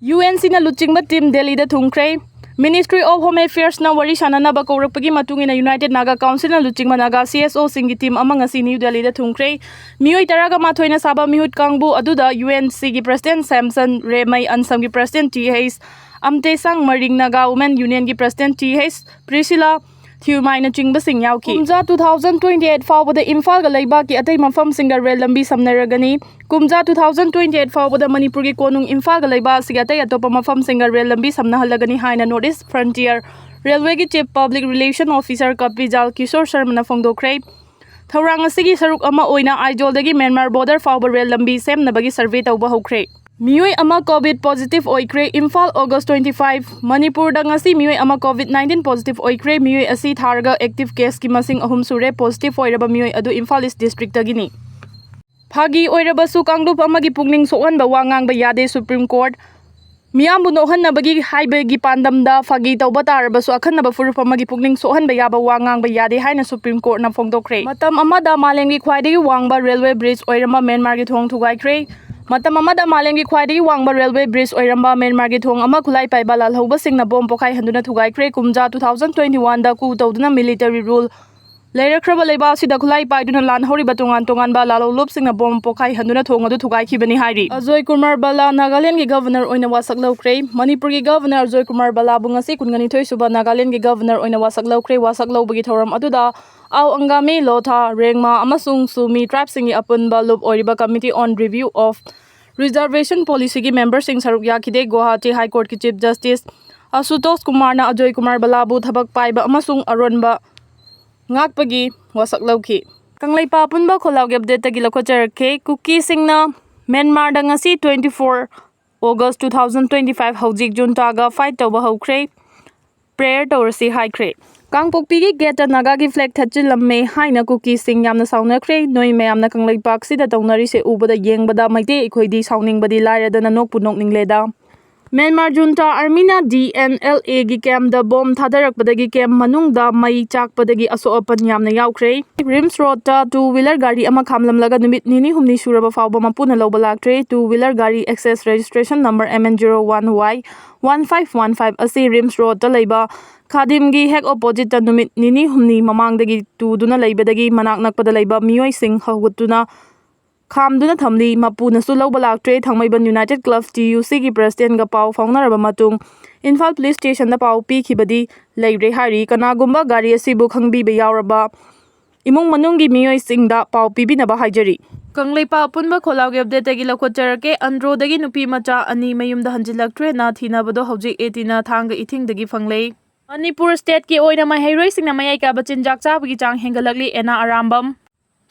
UNC na luchingba team Delhi da thungkre. Ministry of Home Affairs na wari sananaba kaurakpagi matungina United Naga Council na luchingba Naga CSO singi team amang ngasi New Delhi da thungkre. Miyoi taraga mathoi na saba mihut kangbu aduda UNC gi President Samson Remai Ansam gi President TH Amte Sang Maring Naga Women Union gi President TH Priscilla Thiumai na chingba sing yauki. Kumja 2028 fawbada Imphal ga leiba ki atay mafam singa rail lambi samnaragani. Kumja 2028 fawbada Manipur gi konung Imphal ga leiba sigatay atopa mafam singa rail lambi samnahalagani haina Northeast Frontier Railway gi Chief Public Relation Officer Kapijal Kishore Sharma na phongdokre. Thaurang asigi saruk ama oina Aizol dagi Myanmar border fawba rail lambi semnabagi survey tawba hokre. Miyoi ama COVID positive oikre Imphal August 25 Manipur da ngasi miyoi ama COVID-19 positive oikre miyoi asi tharga active case ki masing ahum sure positive oiraba miyoi adu Imphal East district dagini. Phagi oiraba su kanglup amagi pungning sohan ba wangang ba yade Supreme Court Miyambu nohan na bagi haibagi pandam da phagi tawba taraba su akhan na ba furup amagi pungning sohan ba yaba wangang ba yade haina Supreme Court na phongdokre. Matam amada malenggi khwaidagi wangba railway bridge oirama Myanmar gi thong thugaikre. Matam amada malenggi khwaidagi wangba railway bridge oiramba Myanmar gi thong ama khulai paiba lalhauba singna bom pokhai handuna thugaikre kumja 2021 da ku tawduna military rule Leirakhraba leiba sida khulai paiduna lan hori batungan tongan ba lalo lop singna bom pokhai handuna thong adu thugai khibani hairi. Ajoy Kumar Bala Nagaland gi governor oina wasak lokre Manipur gi governor Ajoy Kumar Bala bungasi kungani thoi suba Nagaland gi governor oina wasak lokre wasak lobagi thoram aduda Aw Angami Lotha Rengma amasung Sumi tribe singi apunba lob oiriba committee on review of reservation policy gi member sing saruk yakide Guwahati High Court ki Chief Justice Asutosh Kumar na Ajoy Kumar Bala bu thabak paiba amasung aronba ngakpagi wasak lauki. Kanglai pa apunba kholaw gi update tagi lokho Chatkhre Kukising na Myanmar da ngasi 24 August 2025 hojik junta ga fight tawba hokre prayer tawrasi haikre. Kangpokpi gi gate Naga gi flag thachil lamme haina Kukising yamna saunakre noi mayamna kanglai pak sida tawnari se ubada yengbada maite ikhoidi sauningbadi lairadana nokpu nokningleda. Myanmar junta armina DNLA gi camp da bomb thadarakpadagi camp manungda mai chakpadagi aso apan yamna yaukre. Rims road ta two-wheeler gari ama khamlamlaga numit nini humni suraba fawba mapuna lawba laktre two-wheeler gari access registration number MN01Y 1515 asi Rims road ta leiba Khadim gi hek opposite ta numit nini humni mamangdagi tuduna leibadagi manak nakpada leiba miyoi sing hawgutuna Khamduna thamli mapuna su lawba laktre thangmaiban United Club TUC gi president ga paw faungnaraba matung Imphal police station da paw pi khibadi leire hari kanagumba gari asibu khangbi be yauraba imung manunggi miyoi singda paw pibinaba haijari. Kanglai pa punba kholaw gi update tagi lokho Chatkhre andro dagi nupi macha ani mayumda hanjilaktre na thinabado hojik 18 na thanga ithing dagi fanglei. Manipur state ki oina mahairoi singna mayai ka bachinjak chabagi chang hengalakli ena arambam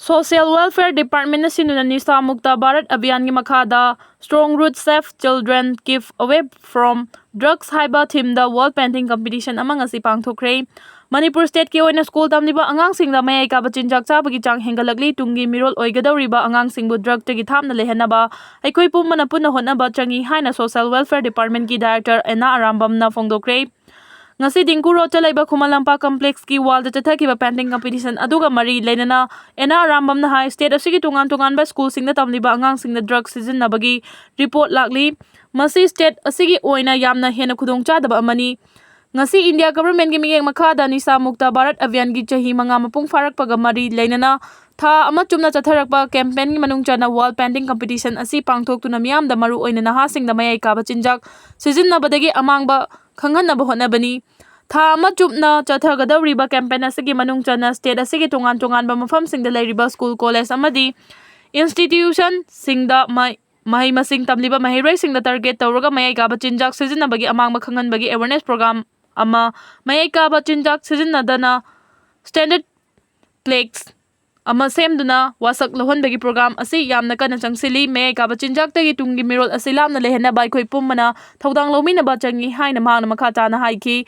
Social Welfare Department na sinuna ni sa Mukta Bharat Abhiyan gi makhada Strong Root Safe Children Keep Away from Drugs haiba theme da World Painting Competition amang asi pangthokre. Manipur state ki oina school tamliba angang singda mayai ka bachinjak chabagi chang hengalakli tungi mirol oigadawriba angang singbu drug tegi thamna lehenaba aikoi pummana punna hotnaba changi haina Social Welfare Department ki Director Ena Arambam na phongdokre. Ngasi dingku road laiba Khumalampa complex ki wall da chathakiba painting competition aduga mari leinana Ena Rambam na high state asigi tungan ba school singna tamliba angang singna drug sijinnabagi report lakli masi state asigi oina yamna hena khudongchadaba amani ngasi India government gi miyeng makhada ni sa Mukta Bharat Abhiyan gi chahi manga mapung farakpaga mari leinana tha ama chumna chatharakpa campaign gi manungchana wall painting competition asi pangthoktuna miyam da maru oina naha singda mayai ka bachinjak sijinnabadagi amangba khanghanaba hotnabani Tha ama chupna chathagadawriba campaign asigi manungchana state asigi tungan ba mafam singda leiriba school college amadi institution singda mahai masing tamliba mahirai singda target tawraga mayai ka bachinjak sijinnabagi amangba khanghanbagi awareness program ama mayai ka bachinjak sijinnadana standard plaques ama semduna wasak lohonbagi program asi yamna kana changsili mayai ka bachinjak tagi tungi mirol asi lamna lehenna bai khoi pummana thodang lomina ba changi haina mangna makha chana haiki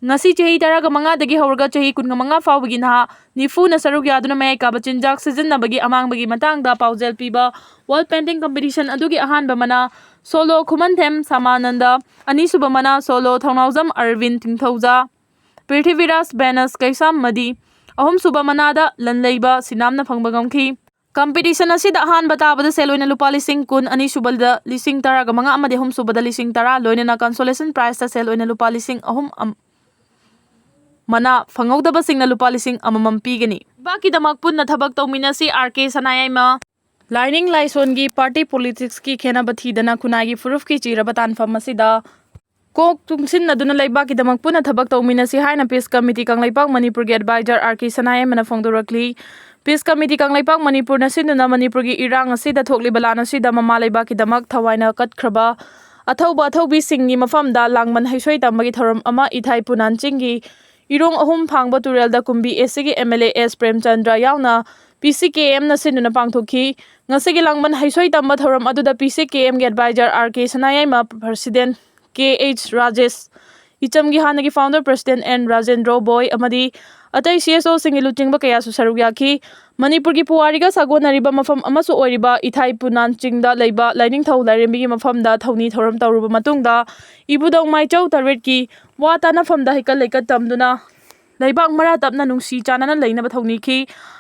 ngasi chahi taraga manga dagi hawraga chahi kunga manga fawbagi na nifu na saruk yaduna mayai ka bachinjak sijinnabagi amangbagi matangda paujel piba wall painting competition adugi ahanba mana solo khumanthem samananda anisuba mana solo thongnaujam Arvind Tingthauja Prithviras Banas Kaisam madi ahum suba manada lanleiba sinamna phangba gamki Competition asida ahanba tabada sel oina lupa lising kun ani subada lising taraga manga amadi hum subada lising tara loina consolation prize ta sel oina lupa lising mana fangauda singna lupa lising amamam pigani baki damak punna thabak tawminasi RK Sanayama Lining Laisongi party politics ki khena bathidana kunagi furuf ki chiraba tanfam asida Kok tungsin na duna laibak ki damak punna thabak tawminasi haina peace committee kang laipak Manipur ge advisor RK Sanayama na phongdorakli Peace Committee kang laipak Manipur na sinuna Manipur gi irang asida thokli balana sida mama laibak ki damak thawaina katkraba athaubi singi mafamda langman haisoi tambagi thoram ama ithai punan chingi Irong ahum phangba turel da kumbi SG MLA S Premchandra yauna PCKM na sinuna pangthokhi ngasigi langman haisoi tamba thoram aduda PCKM ge advisor RK Sanayama President KH Rajesh Ichamgi hanagi founder President N Rajendra Boy amadi atai CSO singi luchingba kaya su sarugya Manipur gi puwariga sagonariba mafam amasu oiriba ithai punan chingda leiba lining thau lairembi gi mafamda thauni thoram tawruba matungda ibudong maichau tarwet ki watana famda hikal leikat tamduna leibak mara tapna nungsi chanana leina bathoni ki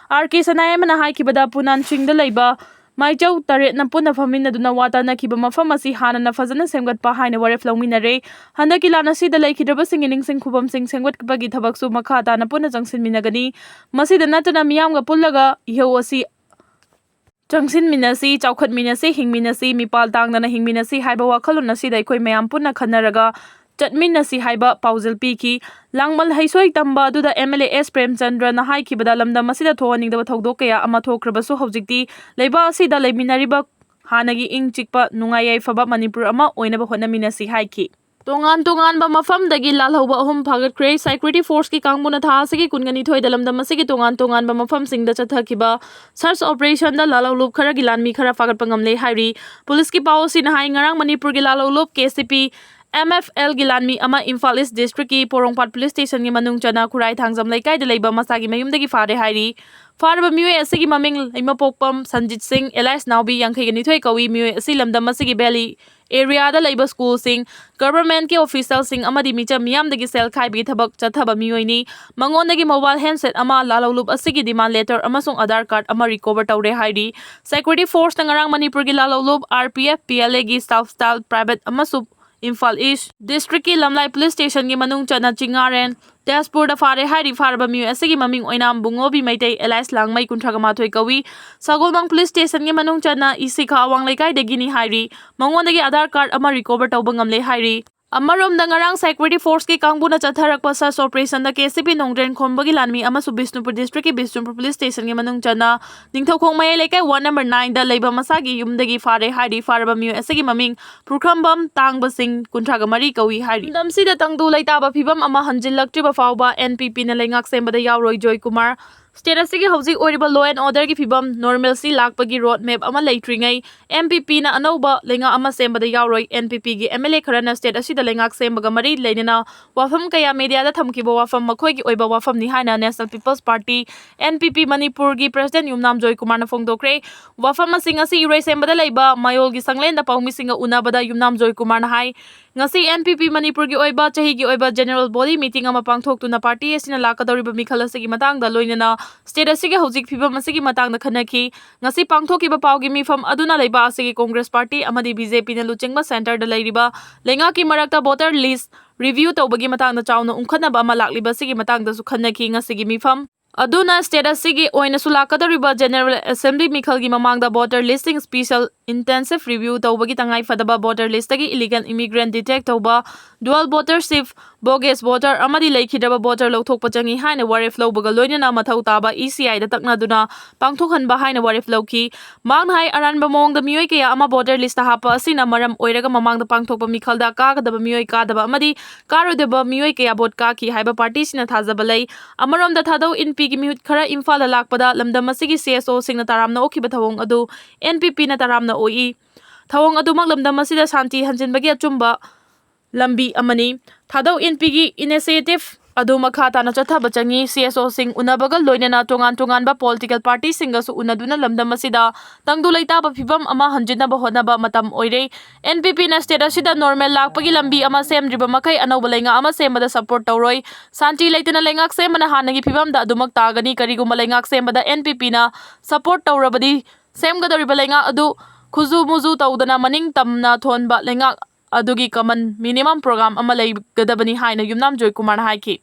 RK Sanayama na haikibada punan chingda leiba Maichau taret na punna famina duna wata na kiba mafam asi hana na fazana semgat pa haina waref lawminare handa kilana sida laikidaba singining sing khubam sing semgat bagi thabak su makhata na punna jangsin minagani masida natana miyamga pullaga ihau asi jangsin minasi chawkhat minasi hingminasi mipal tangdana hingminasi haiba wakhalun asida ikoi mayam punna khanaraga Chatminasi haiba pauzil piki langmal haisoi tamba aduda MLA S Premchandra na haikibada lamdam asida thoaningdaba thaudok kaya ama thokrabasu hawjikti leiba asida leiminariba hanagi ing chikpa nungayai faba Manipur ama oinaba honaminasi haiki Tongan ba mafamdagi lalhauba ahum phagatkhre security force ki kangbuna tha asigi kungani thoi dalamdam asigi tongan ba mafam singda chathakiba search operation da lalaulup khara gilanmi khara fagat pangamle hairi police ki pawsi na hai ngarang Manipur gi lalaulup KCP MFL Gilanmi ama Imphal East District ki Porongpat Police Station gi manung chana khurai thangjam laikai da leiba masagi mayumdagi fare hairi farba miwe asigi maming leima pokpam Sanjit Singh Elias Naubi yankhai gi nithoi kawi miwe asi lamdam asigi Valley area da leiba school sing government ki official sing amadi micha miyamdagi sel khai bi thabak chathaba miwe ni mangondagi mobile handset ama lalolup asigi demand letter amasung Aadhaar card ama recover tawre hairi security force ngarang Manipur gi lalolup RPF PLA gi staff style private amasung Imphal East District ki Lamlai Police Station gi manung chana chingaren Dashpur da fare hairi farba mi asigi maming oinam bungobi maitei Elias Langmai kunthraga mathoi kawi Sagolbang Police Station gi manung chana isika awang laikai de gini hairi mangondagi Aadhaar card ama recover tawba ngamle hairi Amarom da ngarang security force ki kangbuna chatharakpa search operation da KCP Nongdren khonbagi lanmi ama su Bishnupur District ki Bishnupur Police Station gi manung chana ningthaukhong mai lekai 1 number 9 da leiba masagi yumdagi fare hairi farba mi asigi maming Purkhambam Tangbasing kunthraga mari kawi hairi damsi da tangdu laitaba phibam ama hanjillaktriba fawba NPP na lengak sembada yauroi Joy Kumar State asigi hauji oriba law and order ki phibam normalcy lakpagi road map ama leitringai MPP na anauba lenga ama sembada yauroi NPP gi MLA kharana state asida lengak sembaga mari leinena wafam kaya media da thamkiba wafam makhoi gi oiba wafam ni haina National People's Party NPP Manipur gi President Yumnam Joy Kumar na phongdokre wafam singa si iroi sembada leiba mayol gi sanglen da paumi singa unabada Yumnam Joy Kumar na hai ngasi NPP Manipur gi oiba chahi gi oiba general body meeting ama pangthok tuna party asina lakadoriba mikhala sigi matang da loinena state asigi hojik phibam asigi matang da khanaki ngasi pangthokiba pawgi mifam aduna leiba asigi Congress Party amadi BJP na luchengba center da leiriba lenga ki marakta voter list review tawbagi matang da chawna umkhanaba ama lakliba sigi matang da su khanaki ngasigi mifam Aduna state asigi oina sulakadariba General Assembly mikhalgi mamangda voter listing special intensive review tawbagi tangai fadaba voter list tagi illegal immigrant detect tawba dual votership bogus voter amadi leikhidraba voter lawthok pachangi haina waref lawbaga loinana mathau taba ECI da takna duna pangthokhanba haina waref lawki mangna hai aranba mongda miyoi kaya ama voter list ta hapa asina maram oiraga mamangda pangthokpa mikhalda kagadaba miyoi kadaba amadi karodeba miyoi kaya vote ka ki haiba party sina thajaba lei amarom da thadau in NPP mihut khara Imphal lakpada lamdam asigi CSO singna taramna okhiba thawong adu NPP na taramna oi thawong adu mak lamdam asida santi hanjinbagi achumba lambi amani thadau NPP gi initiative adu makha tana chathaba changi CSO sing unabaga loinena tongan political party singa su unaduna lamdam asida tangdu leitaba phibam ama hanjina ba honaba matam oire NPP na state asida normal lakpagi lambi ama semdriba makai anauba lenga ama semada support tawroi santi leitena lengak semana hanagi phibam da adumak tagani kariguma lengak semada NPP na support tawrabadi semgadoriba lenga adu khuzu muzu tawdana maning tamna thonba lengak adugi common minimum program ama leigadabani haina yumnam joy kumar haiki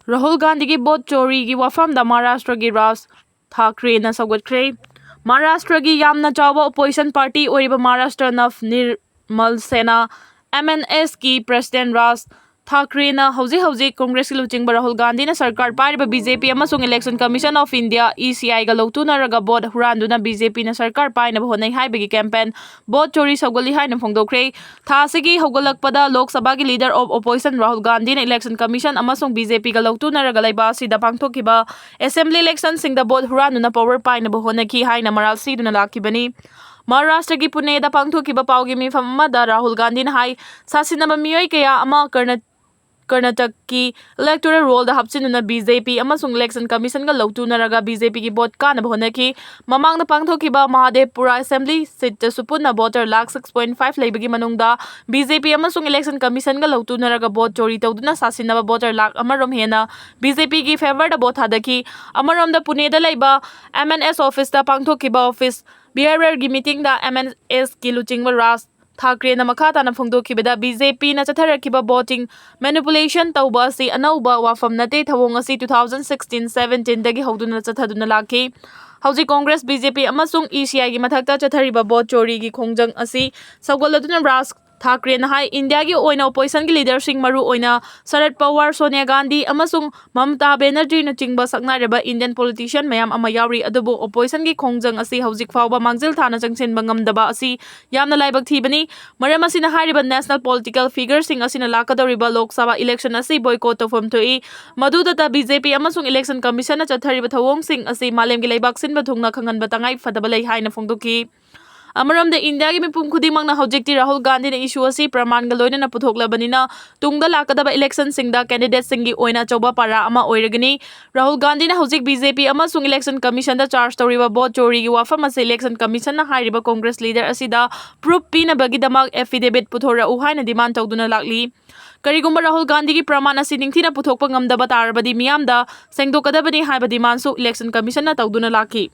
Rahul Gandhi की boat चोरी की वफम the Maharashtra की राज ठाकरे न सौगटख्रे महाराष्ट्र की यामना चाव opposition party ओरिबा Maharashtra enough निर्मल सेना MNS की president Raj Thackeray न हौजी कांग्रेस की लुचिंग राहुल गांधी ने सरकार पारिबा BJP अमसुंग election commission of India ECI गा लौतुनरगा बोट हुरानदुना BJP ने सरकार पाइनबा होनै हाइबगी कैंपेन बोट चोरी सौगली हाइना फोंदोख्रे थासिगी हौगलकपदा लोक सभा की leader of opposition Rahul Gandhi ने इलेक्शन कमीशन अमसुंग BJP गा लौतुनरगा लैबा सिदा पांगथोकिबा assembly election Singh the boat हुरानदुना power पाइनबा होनकी हाइना moral सिदुना लाखिबनी Maharashtra की पुणे दा पांगथोकिबा पावगी मिफम अमदा राहुल गांधी ने हाई सासिनबा मियोय कया अमा कर्नाटक की इलेक्टोरल रोल द हपचिनुना BJP अमसुंग इलेक्शन कमीशन गा लौतुनरगा BJP की boat कानबा होनकी ममांग the पांगथोकिबा Mahadevapura assembly seat सुपुना voter lakh 6.5 लेबगी मनुंगदा BJP अमसुंग इलेक्शन कमीशन गा लौतुनरगा बोट चोरी तौदुना सासिनबा वोटर लाख अमरोम हेना BJP की favour the boat हादकी अमरोम the Pune the लेबा MNS office the पांगथोकिबा office behaviour की मीटिंग द MNS की लुचिंगबा राज ठाकरे न मखा ताना फोंदोखिबदा BJP ना चथरखिबा वोटिंग मैनिपुलेशन तौबा असि अनौबा वाफम नते थवोंग असि 2016-17 दगी हौदुना चथदुना लाखि हौजी कांग्रेस BJP अमसुंग ECI की मथक्ता चथरिबा वोट चोरी की खोंजंग असि सौगलदुना राज ठाकरे न हाई इंडिया की ओइना ऑपोजिशन की लीडर सिंह मरु ओइना शरद पवार सोनिया गांधी अमसुंग ममता बनर्जी न चिंगबा सकनारेबा इंडियन पॉलिटिशियन मयाम अमा यावरी अदुबो ऑपोजिशन की खोंजंग असि हौजिक फावबा मांगजिल थाना चंगसेनबा ngamdaba असि यामना लाइबक थीबनी मरम असिना हारिबा नेशनल पॉलिटिकल फिगर सिंह असिना लाकदौरिबा लोक सभा इलेक्शन असि बॉयकॉट तौफम थोई मदुदता BJP अमसुंग इलेक्शन कमीशन न चथरिबा थवोंग सिंह असि मालेम की लाइबाक सिनबा थुंगना खंगनबा तंगाई फदबा लै हाइना फोंदोकी अमरम द इंडिया की मिपुम खुदिमंगना हौजिकति राहुल गांधी ने इशू असि प्रमाण ग लोइना पुथोकलबनिना तुंगदा लाकदबा इलेक्शन सिंगदा कैंडिडेट सिंगी ओइना चौबा पारा अमा ओइरगनी राहुल गांधी ने हौजिक BJP अमसुंग इलेक्शन कमीशन द चार्ज तौरिबा बोट चोरी की वाफम असे इलेक्शन कमीशन न हारिबा कांग्रेस लीडर असिदा प्रूफ पीनबगीदमक एफिडेविट पुथोरा उहाइना डिमांड तौदुना लाकली करिगुम्बा राहुल गांधी की प्रमाण असि निंगथिना पुथोकपा ngamdaba तारबदी मियामदा सेंगदोकदबनी हाइबा डिमांड सु इलेक्शन कमीशन न तौदुना लाखि